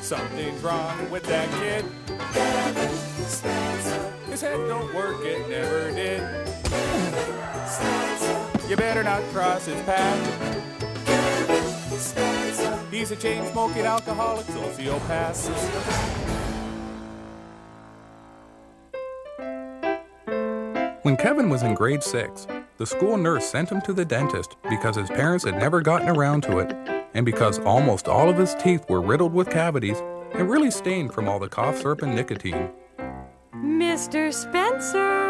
Something's wrong with that kid. His head don't work, it never did. You better not cross his path. He's a chain-smoking alcoholic sociopath. When Kevin was in grade 6, the school nurse sent him to the dentist because his parents had never gotten around to it, and because almost all of his teeth were riddled with cavities and really stained from all the cough syrup and nicotine. Mr. Spencer!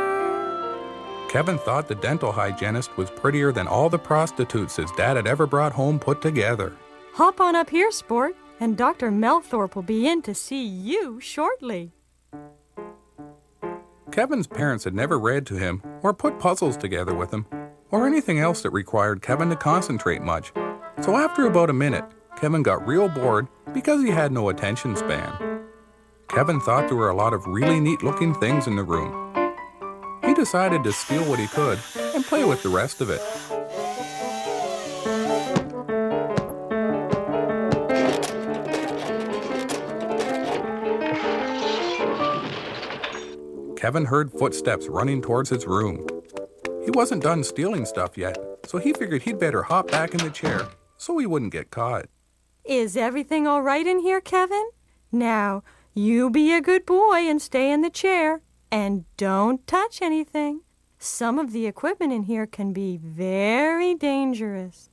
Kevin thought the dental hygienist was prettier than all the prostitutes his dad had ever brought home put together. Hop on up here, sport, and Dr. Melthorpe will be in to see you shortly. Kevin's parents had never read to him or put puzzles together with him or anything else that required Kevin to concentrate much. So after about a minute, Kevin got real bored because he had no attention span. Kevin thought there were a lot of really neat-looking things in the room. He decided to steal what he could and play with the rest of it. Kevin heard footsteps running towards his room. He wasn't done stealing stuff yet, so he figured he'd better hop back in the chair so he wouldn't get caught. Is everything all right in here, Kevin? Now, you be a good boy and stay in the chair, and don't touch anything. Some of the equipment in here can be very dangerous.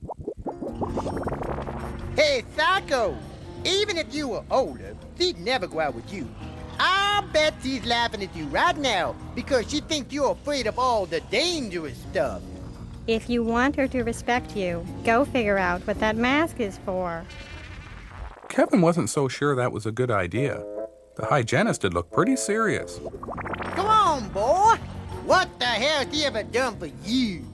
Hey, Psycho! Even if you were older, she'd never go out with you. I'll bet she's laughing at you right now because she thinks you're afraid of all the dangerous stuff. If you want her to respect you, go figure out what that mask is for. Kevin wasn't so sure that was a good idea. The hygienist had looked pretty serious. Come on, boy! What the hell has he ever done for you?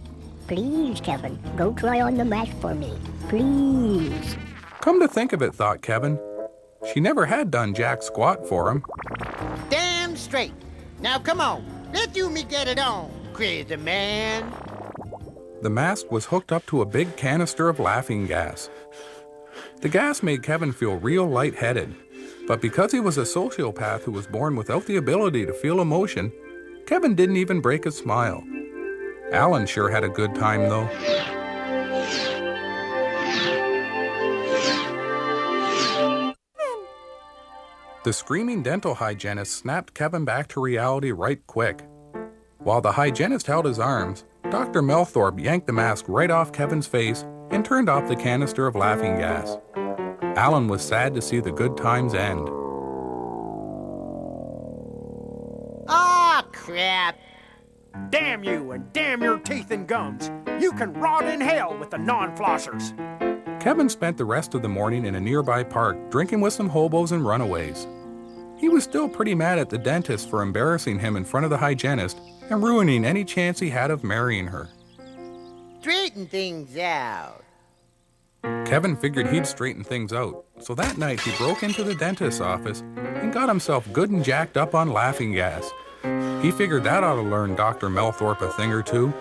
Please, Kevin, go try on the mask for me. Please. Come to think of it, thought Kevin, she never had done jack squat for him. Damn straight. Now come on, let you me get it on, crazy man. The mask was hooked up to a big canister of laughing gas. The gas made Kevin feel real lightheaded, but because he was a sociopath who was born without the ability to feel emotion, Kevin didn't even break a smile. Alan sure had a good time, though. The screaming dental hygienist snapped Kevin back to reality right quick. While the hygienist held his arms, Dr. Melthorpe yanked the mask right off Kevin's face and turned off the canister of laughing gas. Alan was sad to see the good times end. Ah, crap. Damn you and damn your teeth and gums. You can rot in hell with the non-flossers. Kevin spent the rest of the morning in a nearby park drinking with some hobos and runaways. He was still pretty mad at the dentist for embarrassing him in front of the hygienist and ruining any chance he had of marrying her. Straighten things out. Kevin figured he'd straighten things out, so that night he broke into the dentist's office and got himself good and jacked up on laughing gas. He figured that ought to learn Dr. Melthorpe a thing or two.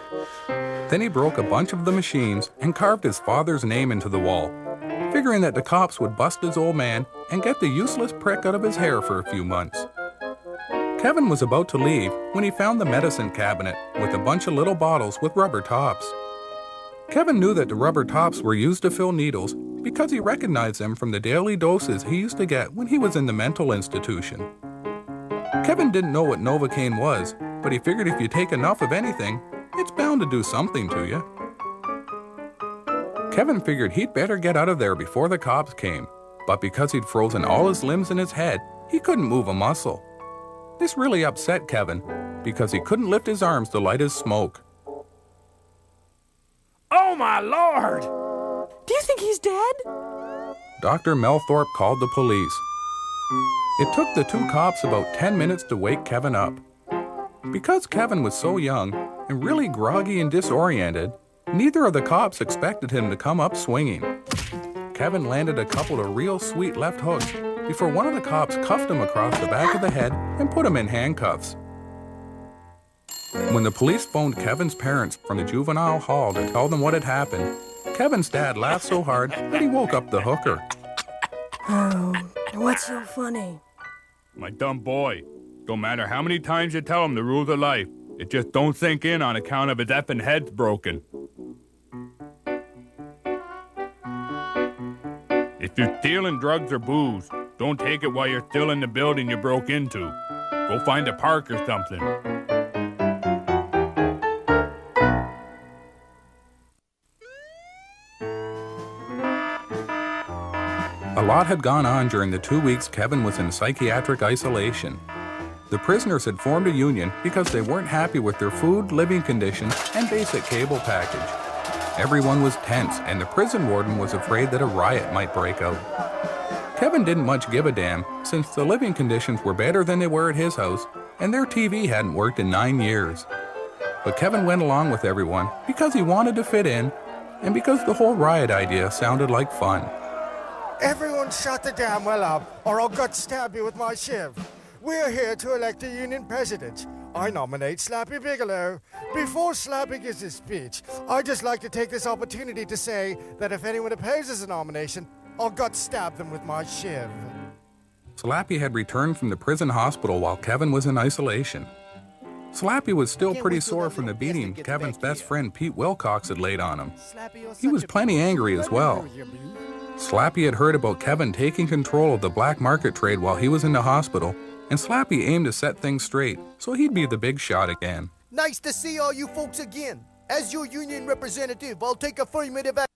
Then he broke a bunch of the machines and carved his father's name into the wall, figuring that the cops would bust his old man and get the useless prick out of his hair for a few months. Kevin was about to leave when he found the medicine cabinet with a bunch of little bottles with rubber tops. Kevin knew that the rubber tops were used to fill needles because he recognized them from the daily doses he used to get when he was in the mental institution. Kevin didn't know what Novocaine was, but he figured if you take enough of anything, it's bound to do something to you. Kevin figured he'd better get out of there before the cops came, but because he'd frozen all his limbs in his head, he couldn't move a muscle. This really upset Kevin because he couldn't lift his arms to light his smoke. Oh my Lord! Do you think he's dead? Dr. Melthorpe called the police. It took the two cops about 10 minutes to wake Kevin up. Because Kevin was so young and really groggy and disoriented, neither of the cops expected him to come up swinging. Kevin landed a couple of real sweet left hooks before one of the cops cuffed him across the back of the head and put him in handcuffs. When the police phoned Kevin's parents from the juvenile hall to tell them what had happened, Kevin's dad laughed so hard that he woke up the hooker. Oh, what's so funny? My dumb boy. Don't matter how many times you tell him the rules of life, it just don't sink in on account of his effing head's broken. If you're stealing drugs or booze, don't take it while you're still in the building you broke into. Go find a park or something. A lot had gone on during the 2 weeks Kevin was in psychiatric isolation. The prisoners had formed a union because they weren't happy with their food, living conditions, and basic cable package. Everyone was tense, and the prison warden was afraid that a riot might break out. Kevin didn't much give a damn, since the living conditions were better than they were at his house, and their TV hadn't worked in 9 years. But Kevin went along with everyone because he wanted to fit in, and because the whole riot idea sounded like fun. Everyone shut the damn well up, or I'll gut stab you with my shiv. We're here to elect a union president. I nominate Slappy Bigelow. Before Slappy gives his speech, I'd just like to take this opportunity to say that if anyone opposes the nomination, I'll gut stab them with my shiv. Slappy had returned from the prison hospital while Kevin was in isolation. Slappy was still pretty sore from the beating Kevin's best friend Pete Wilcox had laid on him. He was plenty angry as well. Slappy had heard about Kevin taking control of the black market trade while he was in the hospital, and Slappy aimed to set things straight so he'd be the big shot again. Nice to see all you folks again. As your union representative, I'll take affirmative action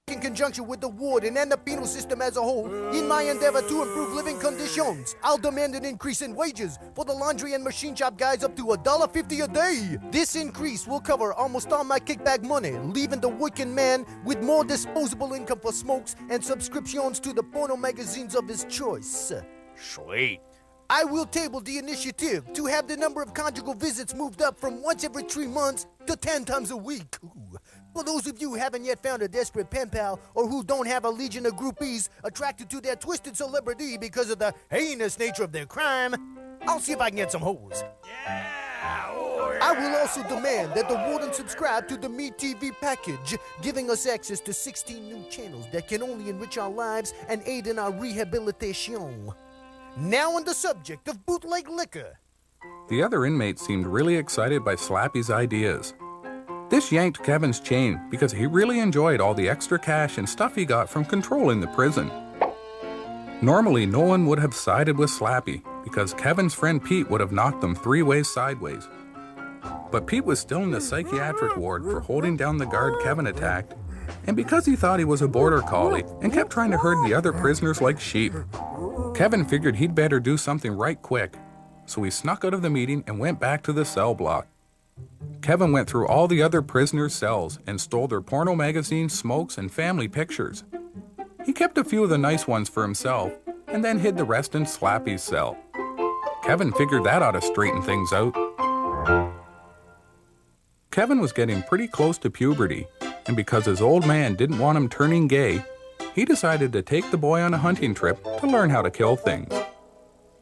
in conjunction with the warden and the penal system as a whole in my endeavor to improve living conditions. I'll demand an increase in wages for the laundry and machine shop guys up to $1.50 a day. This increase will cover almost all my kickback money, leaving the working man with more disposable income for smokes and subscriptions to the porno magazines of his choice. Sweet. I will table the initiative to have the number of conjugal visits moved up from once every 3 months to 10 times a week. Ooh. For those of you who haven't yet found a desperate pen pal or who don't have a legion of groupies attracted to their twisted celebrity because of the heinous nature of their crime, I'll see if I can get some hoes. I will also demand that the warden subscribe to the Me TV package, giving us access to 16 new channels that can only enrich our lives and aid in our rehabilitation. Now on the subject of bootleg liquor. The other inmates seemed really excited by Slappy's ideas. This yanked Kevin's chain because he really enjoyed all the extra cash and stuff he got from controlling the prison. Normally, no one would have sided with Slappy because Kevin's friend Pete would have knocked them 3 ways sideways. But Pete was still in the psychiatric ward for holding down the guard Kevin attacked, and because he thought he was a border collie and kept trying to herd the other prisoners like sheep. Kevin figured he'd better do something right quick, so he snuck out of the meeting and went back to the cell block. Kevin went through all the other prisoners' cells and stole their porno magazines, smokes, and family pictures. He kept a few of the nice ones for himself and then hid the rest in Slappy's cell. Kevin figured that ought to straighten things out. Kevin was getting pretty close to puberty, and because his old man didn't want him turning gay, he decided to take the boy on a hunting trip to learn how to kill things.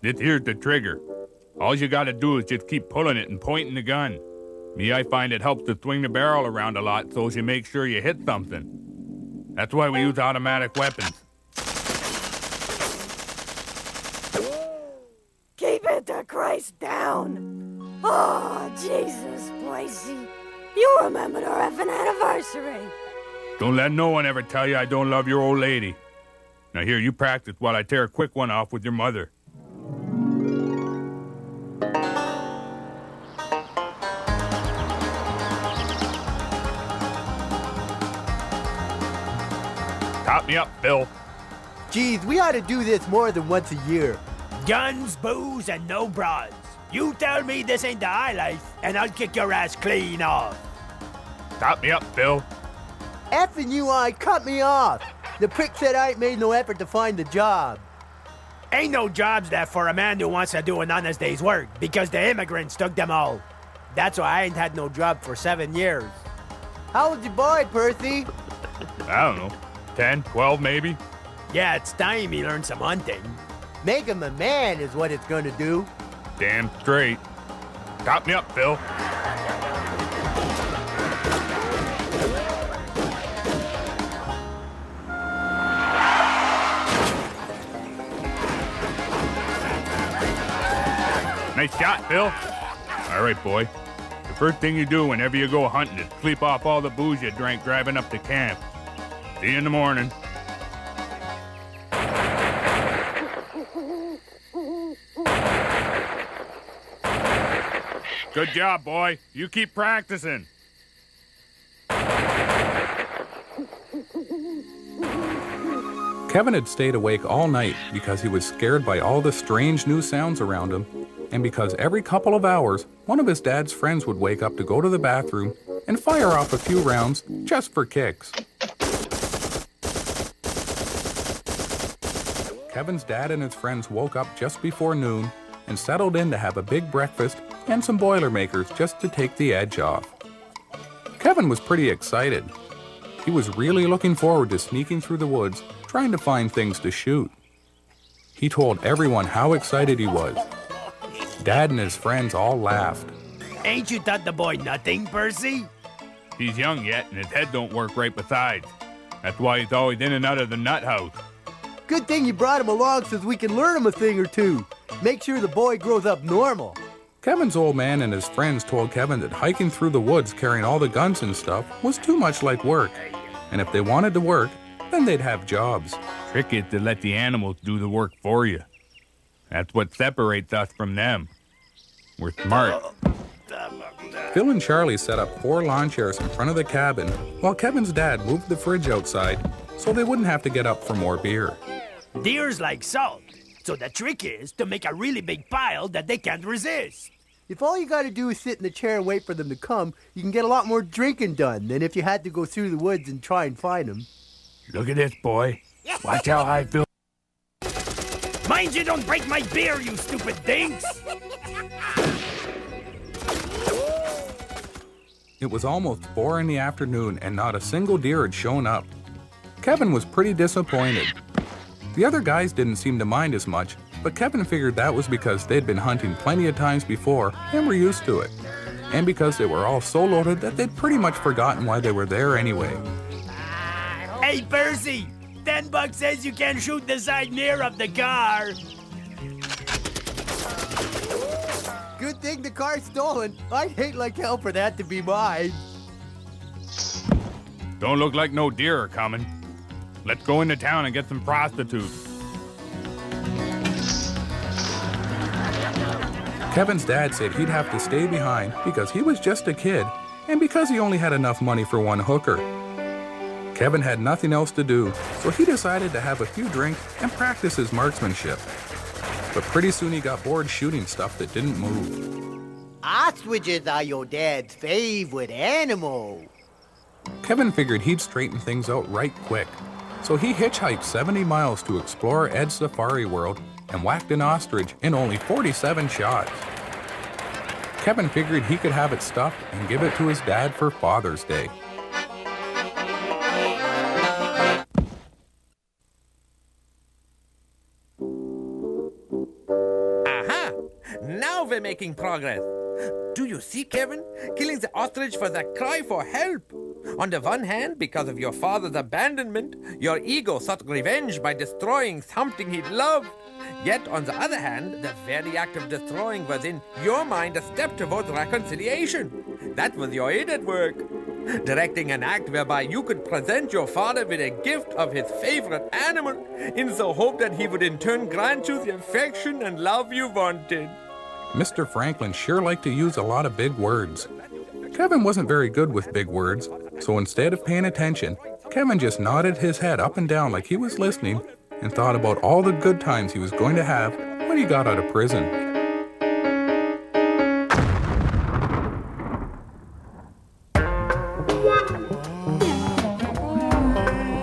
This here's the trigger. All you gotta do is just keep pulling it and pointing the gun. Me, I find it helps to swing the barrel around a lot so as you make sure you hit something. That's why we use automatic weapons. Keep it to Christ down. Oh, Jesus, Percy. You remembered our effing anniversary. Don't let no one ever tell you I don't love your old lady. Now here, you practice while I tear a quick one off with your mother. Top me up, Bill. Geez, we ought to do this more than once a year. Guns, booze, and no bras. You tell me this ain't the high life, and I'll kick your ass clean off. Top me up, Bill. Effing you, I cut me off. The prick said I ain't made no effort to find a job. Ain't no jobs there for a man who wants to do an honest day's work, because the immigrants took them all. That's why I ain't had no job for 7 years. How old's your boy, Percy? I don't know. 10, 12 maybe? Yeah, it's time he learned some hunting. Make him a man is what it's gonna do. Damn straight. Top me up, Bill. Nice shot, Phil. All right, boy. The first thing you do whenever you go hunting is sleep off all the booze you drank driving up to camp. See you in the morning. Good job, boy. You keep practicing. Kevin had stayed awake all night because he was scared by all the strange new sounds around him, and because every couple of hours, one of his dad's friends would wake up to go to the bathroom and fire off a few rounds just for kicks. Kevin's dad and his friends woke up just before noon and settled in to have a big breakfast and some Boilermakers just to take the edge off. Kevin was pretty excited. He was really looking forward to sneaking through the woods, trying to find things to shoot. He told everyone how excited he was. Dad and his friends all laughed. Ain't you taught the boy nothing, Percy? He's young yet, and his head don't work right besides. That's why he's always in and out of the nut house. Good thing you brought him along so we can learn him a thing or two. Make sure the boy grows up normal. Kevin's old man and his friends told Kevin that hiking through the woods carrying all the guns and stuff was too much like work, and if they wanted to work, then they'd have jobs. Trick is to let the animals do the work for you. That's what separates us from them. We're smart. Phil and Charlie set up 4 lawn chairs in front of the cabin while Kevin's dad moved the fridge outside so they wouldn't have to get up for more beer. Deers like salt, so the trick is to make a really big pile that they can't resist. If all you gotta do is sit in the chair and wait for them to come, you can get a lot more drinking done than if you had to go through the woods and try and find them. Look at this, boy. Watch how I feel. Mind you don't break my beer, you stupid dinks! It was almost 4 in the afternoon and not a single deer had shown up. Kevin was pretty disappointed. The other guys didn't seem to mind as much, but Kevin figured that was because they'd been hunting plenty of times before and were used to it, and because they were all so loaded that they'd pretty much forgotten why they were there anyway. Hey, Percy! $10 says you can shoot the side mirror of the car. Good thing the car's stolen. I'd hate like hell for that to be mine. Don't look like no deer are coming. Let's go into town and get some prostitutes. Kevin's dad said he'd have to stay behind because he was just a kid and because he only had enough money for one hooker. Kevin had nothing else to do, so he decided to have a few drinks and practice his marksmanship. But pretty soon he got bored shooting stuff that didn't move. Ostriches are your dad's favorite animal. Kevin figured he'd straighten things out right quick, so he hitchhiked 70 miles to explore Ed's Safari World and whacked an ostrich in only 47 shots. Kevin figured he could have it stuffed and give it to his dad for Father's Day. Now we're making progress. Do you see, Kevin? Killing the ostrich was a cry for help. On the one hand, because of your father's abandonment, your ego sought revenge by destroying something he loved. Yet, on the other hand, the very act of destroying was in your mind a step towards reconciliation. That was your id at work. Directing an act whereby you could present your father with a gift of his favorite animal in the hope that he would in turn grant you the affection and love you wanted. Mr. Franklin sure liked to use a lot of big words. Kevin wasn't very good with big words, so instead of paying attention, Kevin just nodded his head up and down like he was listening and thought about all the good times he was going to have when he got out of prison.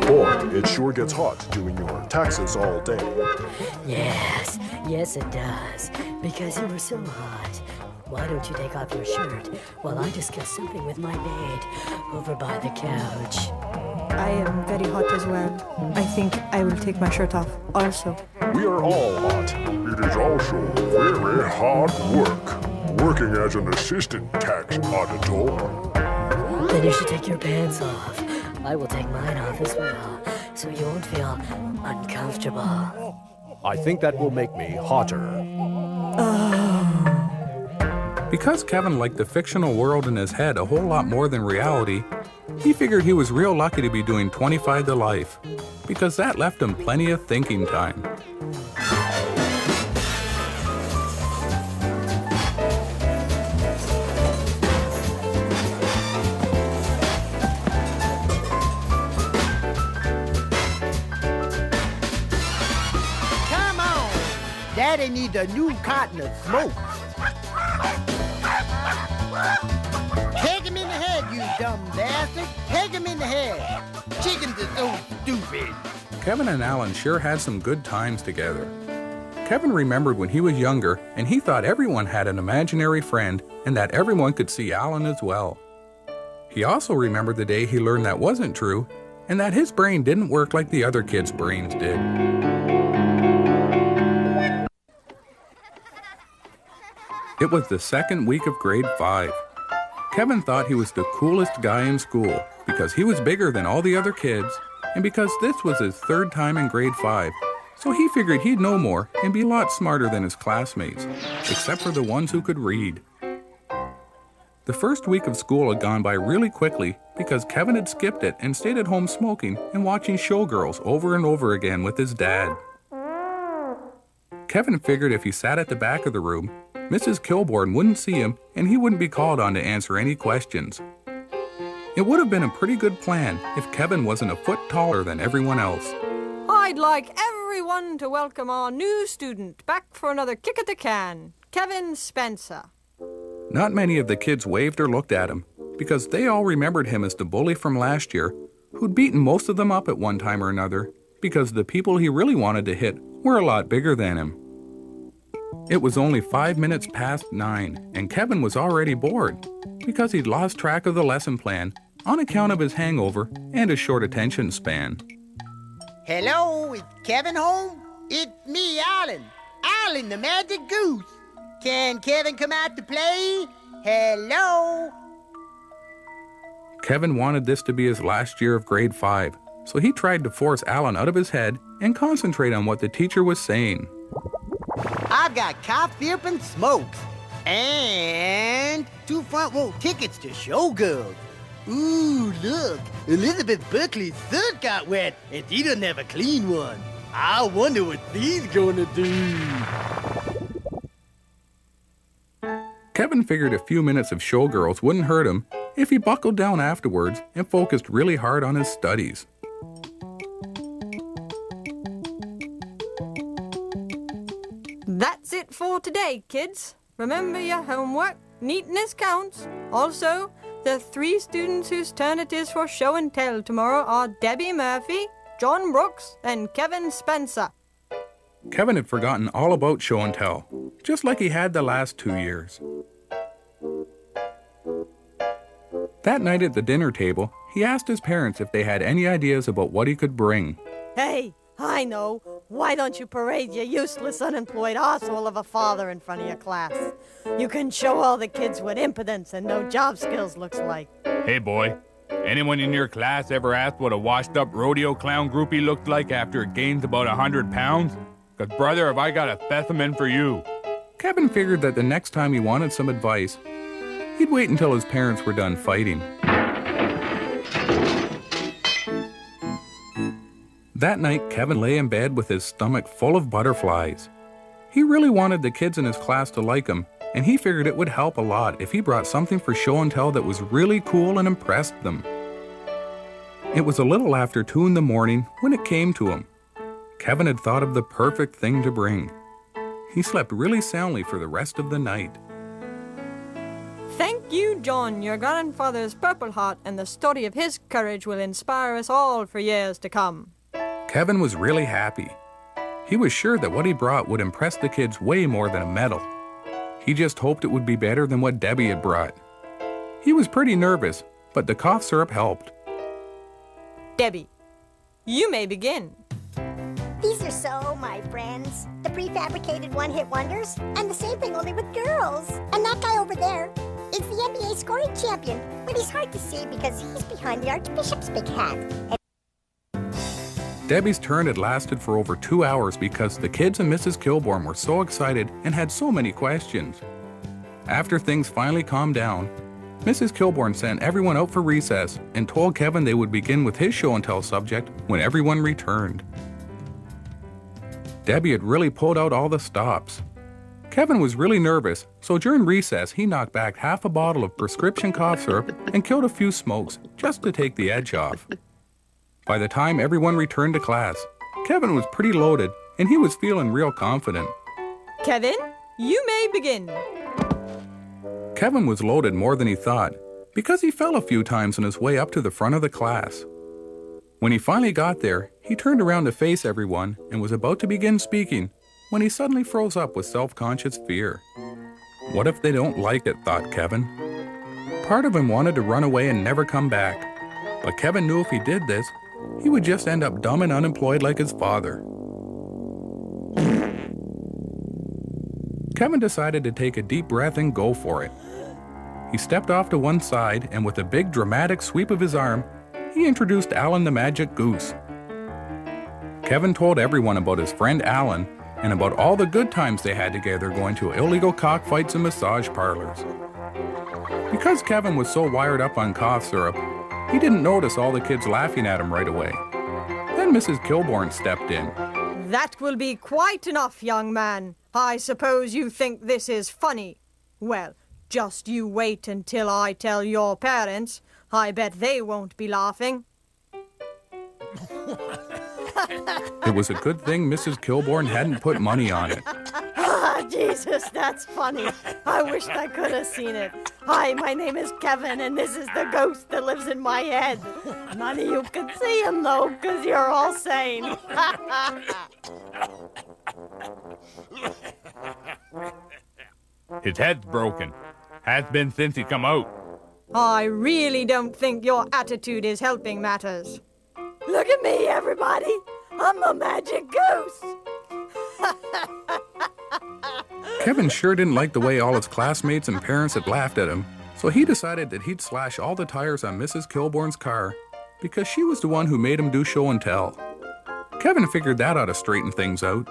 Boy, it sure gets hot doing your taxes all day. Yes it does, because you were so hot. Why don't you take off your shirt while I discuss something with my maid over by the couch? I am very hot as well. I think I will take my shirt off also. We are all hot. It is also very hard work, working as an assistant tax auditor. Then you should take your pants off. I will take mine off as well, so you won't feel uncomfortable. I think that will make me hotter. Oh. Because Kevin liked the fictional world in his head a whole lot more than reality, he figured he was real lucky to be doing 25 to life, because that left him plenty of thinking time. Come on! Daddy needs a new carton of smoke. Take him in the head, you dumb bastard! Take him in the head! Chickens are so stupid! Kevin and Alan sure had some good times together. Kevin remembered when he was younger and he thought everyone had an imaginary friend and that everyone could see Alan as well. He also remembered the day he learned that wasn't true and that his brain didn't work like the other kids' brains did. It was the second week of grade 5. Kevin thought he was the coolest guy in school because he was bigger than all the other kids and because this was his third time in grade 5, so he figured he'd know more and be a lot smarter than his classmates, except for the ones who could read. The first week of school had gone by really quickly because Kevin had skipped it and stayed at home smoking and watching Showgirls over and over again with his dad. Kevin figured if he sat at the back of the room, Mrs. Kilbourne wouldn't see him and he wouldn't be called on to answer any questions. It would have been a pretty good plan if Kevin wasn't a foot taller than everyone else. I'd like everyone to welcome our new student back for another kick at the can, Kevin Spencer. Not many of the kids waved or looked at him because they all remembered him as the bully from last year who'd beaten most of them up at one time or another because the people he really wanted to hit were a lot bigger than him. It was only 5 minutes past 9, and Kevin was already bored because he'd lost track of the lesson plan on account of his hangover and his short attention span. Hello, is Kevin home? It's me, Alan. Alan, the magic goose. Can Kevin come out to play? Hello? Kevin wanted this to be his last year of grade 5, so he tried to force Alan out of his head and concentrate on what the teacher was saying. I've got coffee and smokes. And 2 front row tickets to Showgirls. Ooh, look. Elizabeth Berkley's shirt got wet, and she doesn't have a clean one. I wonder what she's gonna do. Kevin figured a few minutes of Showgirls wouldn't hurt him if he buckled down afterwards and focused really hard on his studies. That's it for today, kids. Remember your homework. Neatness counts. Also, the 3 students whose turn it is for show and tell tomorrow are Debbie Murphy, John Brooks, and Kevin Spencer. Kevin had forgotten all about show and tell, just like he had the last 2 years. That night at the dinner table, he asked his parents if they had any ideas about what he could bring. Hey, I know. Why don't you parade your useless, unemployed arsehole of a father in front of your class? You can show all the kids what impotence and no job skills looks like. Hey, boy. Anyone in your class ever asked what a washed-up rodeo clown groupie looked like after it gains about 100 pounds? 'Cause, brother, have I got a specimen for you. Kevin figured that the next time he wanted some advice, he'd wait until his parents were done fighting. That night, Kevin lay in bed with his stomach full of butterflies. He really wanted the kids in his class to like him, and he figured it would help a lot if he brought something for show and tell that was really cool and impressed them. It was a little after 2 in the morning when it came to him. Kevin had thought of the perfect thing to bring. He slept really soundly for the rest of the night. Thank you, John. Your grandfather's Purple Heart and the story of his courage will inspire us all for years to come. Kevin was really happy. He was sure that what he brought would impress the kids way more than a medal. He just hoped it would be better than what Debbie had brought. He was pretty nervous, but the cough syrup helped. Debbie, you may begin. These are so my friends. The prefabricated one-hit wonders. And the same thing only with girls. And that guy over there is the NBA scoring champion. But he's hard to see because he's behind the Archbishop's big hat. Debbie's turn had lasted for over 2 hours because the kids and Mrs. Kilbourne were so excited and had so many questions. After things finally calmed down, Mrs. Kilbourne sent everyone out for recess and told Kevin they would begin with his show and tell subject when everyone returned. Debbie had really pulled out all the stops. Kevin was really nervous, so during recess he knocked back half a bottle of prescription cough syrup and killed a few smokes just to take the edge off. By the time everyone returned to class, Kevin was pretty loaded and he was feeling real confident. Kevin, you may begin. Kevin was loaded more than he thought because he fell a few times on his way up to the front of the class. When he finally got there, he turned around to face everyone and was about to begin speaking when he suddenly froze up with self-conscious fear. What if they don't like it, thought Kevin. Part of him wanted to run away and never come back, but Kevin knew if he did this, he would just end up dumb and unemployed like his father. Kevin decided to take a deep breath and go for it. He stepped off to one side and with a big dramatic sweep of his arm, he introduced Alan the Magic Goose. Kevin told everyone about his friend Alan and about all the good times they had together going to illegal cockfights and massage parlors. Because Kevin was so wired up on cough syrup, he didn't notice all the kids laughing at him right away. Then Mrs. Kilbourne stepped in. That will be quite enough, young man. I suppose you think this is funny. Well, just you wait until I tell your parents. I bet they won't be laughing. It was a good thing Mrs. Kilbourne hadn't put money on it. Ah, Jesus, that's funny. I wish I could have seen it. Hi, my name is Kevin, and this is the ghost that lives in my head. None of you can see him, though, because you're all sane. His head's broken. Has been since he come out. I really don't think your attitude is helping matters. Look at me, everybody. I'm the magic goose. Kevin sure didn't like the way all his classmates and parents had laughed at him, so he decided that he'd slash all the tires on Mrs. Kilbourne's car because she was the one who made him do show and tell. Kevin figured that ought to straighten things out.